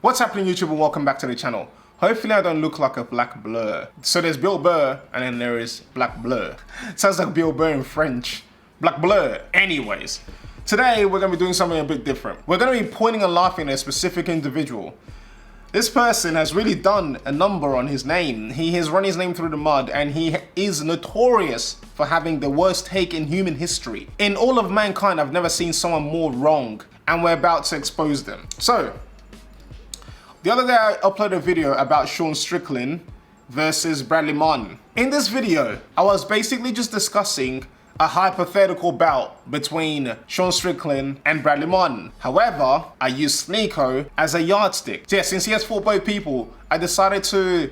What's happening, YouTube, and welcome back to the channel. Hopefully I don't look like a black blur. So there's Bill Burr and then there is Black Blur. Sounds like Bill Burr in French. Black Blur. Anyways, today we're going to be doing something a bit different. We're going to be pointing and laughing at a specific individual. This person has really done a number on his name. He has run his name through the mud, and he is notorious for having the worst take in human history. In all of mankind, I've never seen someone more wrong, and we're about to expose them. So, the other day I uploaded a video about Sean Strickland versus Bradley Martin. In this video, I was basically just discussing a hypothetical bout between Sean Strickland and Bradley Martin. However, I used Sneako as a yardstick. So yeah, since he has fought both people, I decided to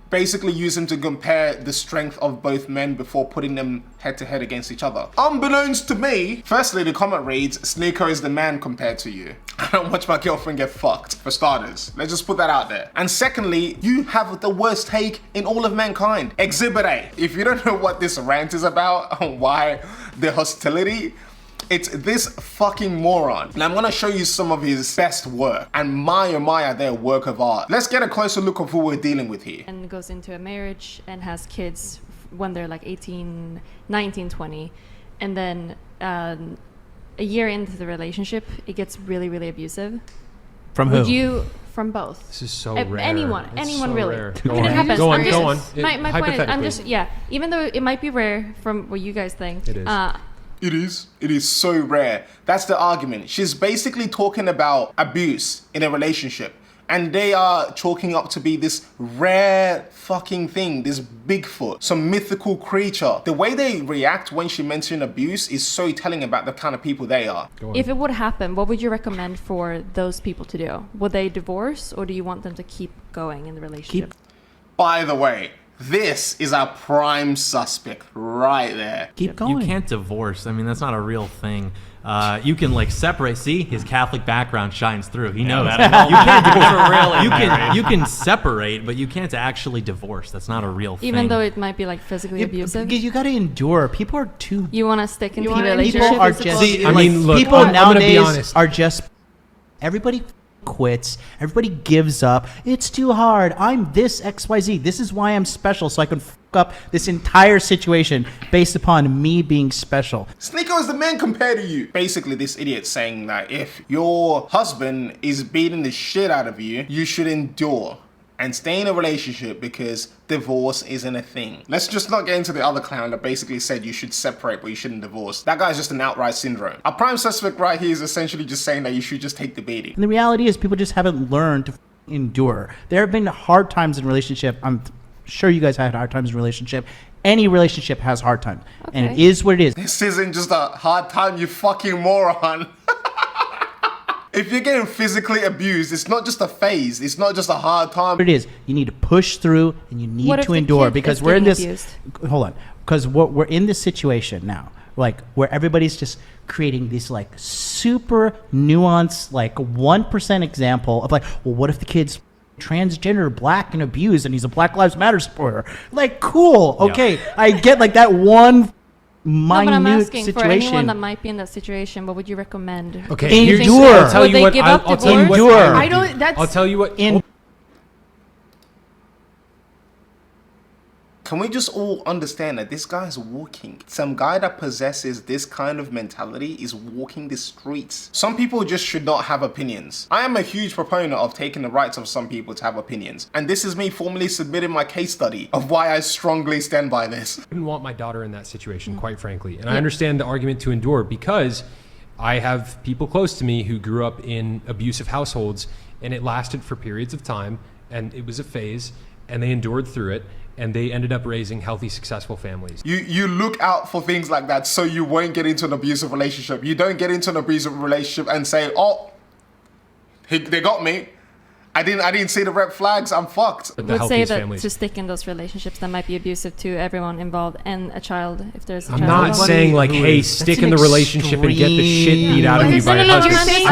basically use him to compare the strength of both men before putting them head to head against each other. Unbeknownst to me, firstly, the comment reads, Sneako is the man compared to you. I don't watch my girlfriend get fucked, for starters. Let's just put that out there. And secondly, you have the worst take in all of mankind. Exhibit A. If you don't know what this rant is about and why the hostility, it's this fucking moron. And I'm gonna show you some of his best work. And my oh my, are they a work of art. Let's get a closer look of who we're dealing with here. And goes into a marriage and has kids when they're like 18, 19, 20. And then a year into the relationship, it gets really, really abusive. From who? From both. This is so rare. Anyone so really. Rare. I mean, it happens. Go on. My point is, I'm just, even though it might be rare from what you guys think. It is. It is so rare. That's the argument. She's basically talking about abuse in a relationship. And they are chalking up to be this rare fucking thing, this Bigfoot, some mythical creature. The way they react when she mentions abuse is so telling about the kind of people they are. If it would happen, what would you recommend for those people to do? Would they divorce, or do you want them to keep going in the relationship? By the way, this is our prime suspect right there. Keep going. You can't divorce. I mean, that's not a real thing. You can like separate. See, his Catholic background shines through. He knows. You can't you can separate, but you can't actually divorce. That's not a real thing. Even though it might be like physically abusive. You got to endure. People are too. You want to stick in the People relationship. are just. I mean, look, people I'm gonna be nowadays honest. are just. Everybody quits. Everybody gives up. It's too hard. I'm this XYZ. This is why I'm special, so I can fuck up this entire situation based upon me being special. Sneako is the man compared to you. Basically, this idiot's saying that if your husband is beating the shit out of you, you should endure and stay in a relationship because divorce isn't a thing. Let's just not get into the other clown that basically said you should separate but you shouldn't divorce. That guy's just an outright syndrome. Our prime suspect right here is essentially just saying that you should just take the beating. And the reality is people just haven't learned to endure. There have been hard times in relationship. I'm sure you guys had hard times in relationship. Any relationship has hard times. Okay. And it is what it is. This isn't just a hard time, you fucking moron. If you're getting physically abused, it's not just a phase. It's not just a hard time. It is. You need to push through and you need to endure because we're in this. Abused? Hold on. Because we're in this situation now, like where everybody's just creating this like super nuanced, like 1% example of like, well, what if the kid's transgender, black, and abused, and he's a Black Lives Matter supporter? Like, cool. Okay, yeah. I get like that one. No, but I'm asking situation. for anyone that might be in that situation, what would you recommend? Okay, endure. I'll tell Would you they what. give up I'll tell you what. Endure. I don't. I'll tell you what. Can we just all understand that this guy is walking? Some guy that possesses this kind of mentality is walking the streets. Some people just should not have opinions. I am a huge proponent of taking the rights of some people to have opinions. And this is me formally submitting my case study of why I strongly stand by this. I wouldn't want my daughter in that situation, quite frankly. And I understand the argument to endure because I have people close to me who grew up in abusive households and it lasted for periods of time and it was a phase and they endured through it. And they ended up raising healthy, successful families. You look out for things like that so you won't get into an abusive relationship. You don't get into an abusive relationship and say, oh, they got me. I didn't see the red flags. I'm fucked. I would say that to stick in those relationships that might be abusive to everyone involved and a child, if there's a child. I'm not saying like, hey, stick in the relationship and get the shit beat out of you by your husband.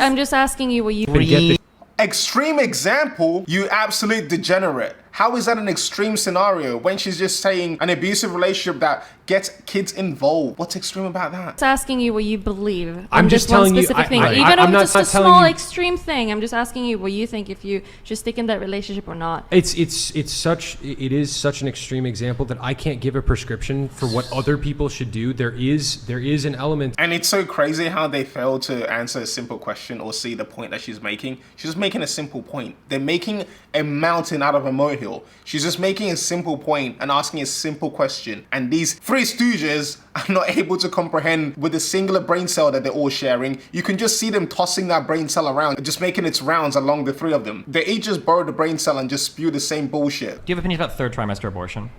I'm just asking you what you Extreme example, you absolute degenerate. How is that an extreme scenario when she's just saying an abusive relationship that gets kids involved? What's extreme about that? It's asking you what you believe. I'm on just this one telling you, specific thing. I'm Even if not it's just a telling small you- extreme thing, I'm just asking you what you think if you should stick in that relationship or not. It is such an extreme example that I can't give a prescription for what other people should do. There is an element. And it's so crazy how they fail to answer a simple question or see the point that she's making. She's just making a simple point. They're making a mountain out of a molehill. She's just making a simple point and asking a simple question. And these three stooges are not able to comprehend with a singular brain cell that they're all sharing. You can just see them tossing that brain cell around, just making its rounds along the three of them. They each just borrow the brain cell and just spew the same bullshit. Do you have opinions about third trimester abortion?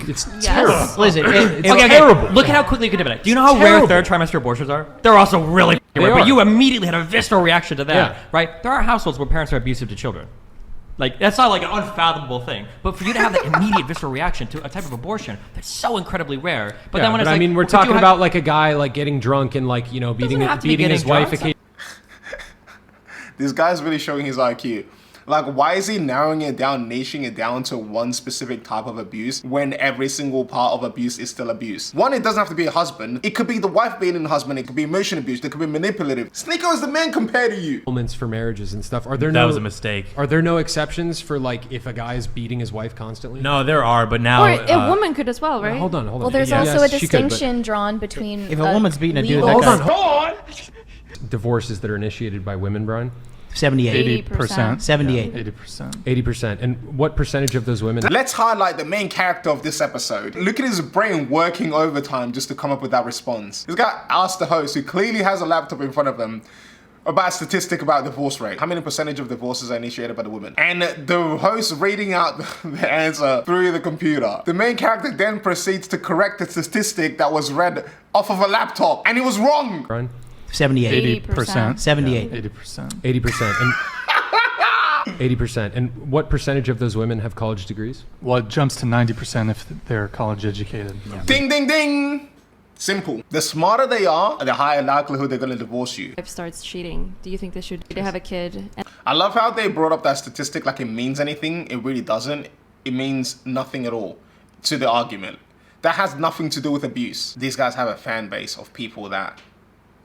It's Yes. terrible. Listen, Okay, terrible. look at how quickly you can debate it. Do you know how rare third trimester abortions are? They're also really rare, are. but you immediately had a visceral reaction to that, Yeah. right? There are households where parents are abusive to children. Like, that's not like an unfathomable thing. But for you to have that immediate visceral reaction to a type of abortion, that's so incredibly rare. But then when it's I like, mean, we're well, could you talking have- about like a guy like getting drunk and like, you know, beating have to be his getting wife drunk. occasionally. This guy's really showing his IQ. Like, why is he narrowing it down, niching it down to one specific type of abuse when every single part of abuse is still abuse? One, it doesn't have to be a husband. It could be the wife beating the husband. It could be emotion abuse. It could be manipulative. Sneako is the man compared to you. Elements for marriages and stuff. Are there That no was a mistake. Are there no exceptions for like if a guy is beating his wife constantly? No, there are, but now Or a woman could as well, right? Hold on. Well, there's Yeah, also yes, a she could, but- distinction drawn between. if a woman's beating a dude, legal- that Hold guy, on. Divorces that are initiated by women, Brian? 78. 80%. 78. 80%. 80%. And what percentage of those women? Let's highlight the main character of this episode. Look at his brain working overtime just to come up with that response. This guy asked the host, who clearly has a laptop in front of them, about a statistic about divorce rate. How many percentage of divorces are initiated by the women? And the host reading out the answer through the computer. The main character then proceeds to correct the statistic that was read off of a laptop, and it was wrong. Brian? 78. 80%. 78. 80%. 80%. And 80%. And what percentage of those women have college degrees? Well, it jumps to 90% if they're college educated. Ding, ding, ding. Simple. The smarter they are, the higher likelihood they're gonna divorce you. Wife starts cheating. Do you think they should have a kid? And I love how they brought up that statistic like it means anything. It really doesn't. It means nothing at all to the argument. That has nothing to do with abuse. These guys have a fan base of people that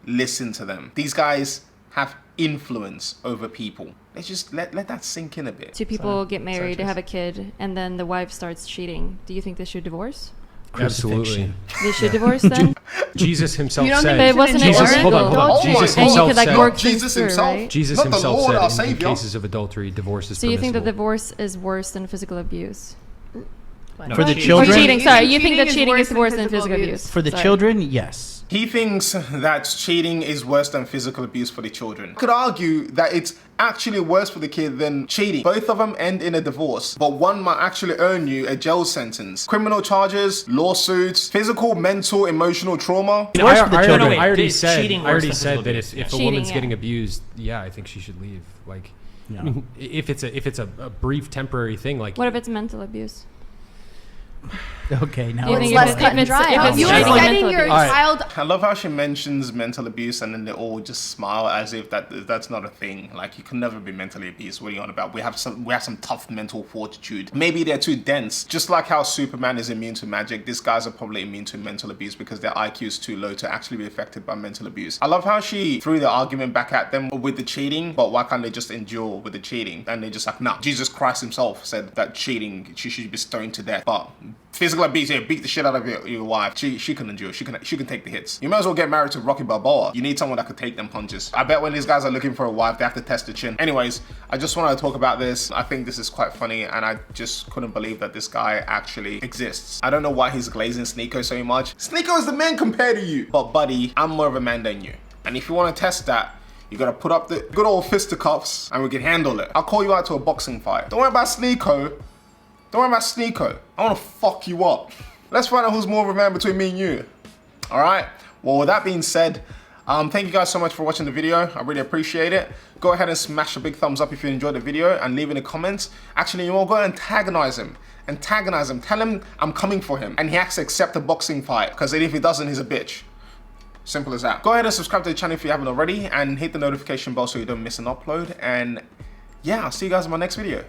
listen to them. These guys have influence over people. Let's just let that sink in a bit. two people get married to have a kid, and then the wife starts cheating. Do you think they should divorce? Absolutely. They should divorce then? Jesus himself You don't said. think But wasn't it Jesus, illegal? hold on. Oh Jesus my And you himself could like said. work Jesus things through, himself. right? Jesus Not the himself Lord, our said in Savior. cases of adultery, divorce is So you think that permissible. divorce is worse than physical abuse? No, For the cheating. children? Or cheating, sorry. You think that Cheating is cheating worse is than worse than physical physical abuse. abuse? For the Sorry. children, yes. He thinks that cheating is worse than physical abuse for the children. Could argue that it's actually worse for the kid than cheating. Both of them end in a divorce, but one might actually earn you a jail sentence. Criminal charges, lawsuits, physical, mental, emotional trauma. It's worse for the children. wait. I already Is said, cheating I worse already than said physical that abuse? if a Cheating, woman's yeah. getting abused, yeah, I think she should leave. Like, Yeah. I mean, if it's a brief temporary thing, like What if it's mental abuse? Okay, now Do you Well, think it's less if cut and it's- dry. if it's You cheating are and setting mental your abuse? child. I love how she mentions mental abuse and then they all just smile as if that's not a thing. Like, you can never be mentally abused. What are you on about? We have some tough mental fortitude. Maybe they're too dense. Just like how Superman is immune to magic, these guys are probably immune to mental abuse because their IQ is too low to actually be affected by mental abuse. I love how she threw the argument back at them with the cheating, but why can't they just endure with the cheating? And they just like, nah, Jesus Christ himself said that cheating, she should be stoned to death. But physical abuse, yeah, beat the shit out of your wife. She can endure. She can take the hits. You might as well get married to Rocky Balboa. You need someone that could take them punches. I bet when these guys are looking for a wife, they have to test the chin. Anyways, I just wanted to talk about this. I think this is quite funny, and I just couldn't believe that this guy actually exists. I don't know why he's glazing Sneako so much. Sneako is the man compared to you. But buddy, I'm more of a man than you. And if you want to test that, you gotta put up the good old fisticuffs and we can handle it. I'll call you out to a boxing fight. Don't worry about Sneako. Don't worry about Sneako. I wanna fuck you up. Let's find out who's more of a man between me and you. All right? Well, with that being said, thank you guys so much for watching the video. I really appreciate it. Go ahead and smash a big thumbs up if you enjoyed the video and leave in the comments. Actually, you want to go and antagonize him. Antagonize him. Tell him I'm coming for him. And he has to accept a boxing fight. Because if he doesn't, he's a bitch. Simple as that. Go ahead and subscribe to the channel if you haven't already. And hit the notification bell so you don't miss an upload. And yeah, I'll see you guys in my next video.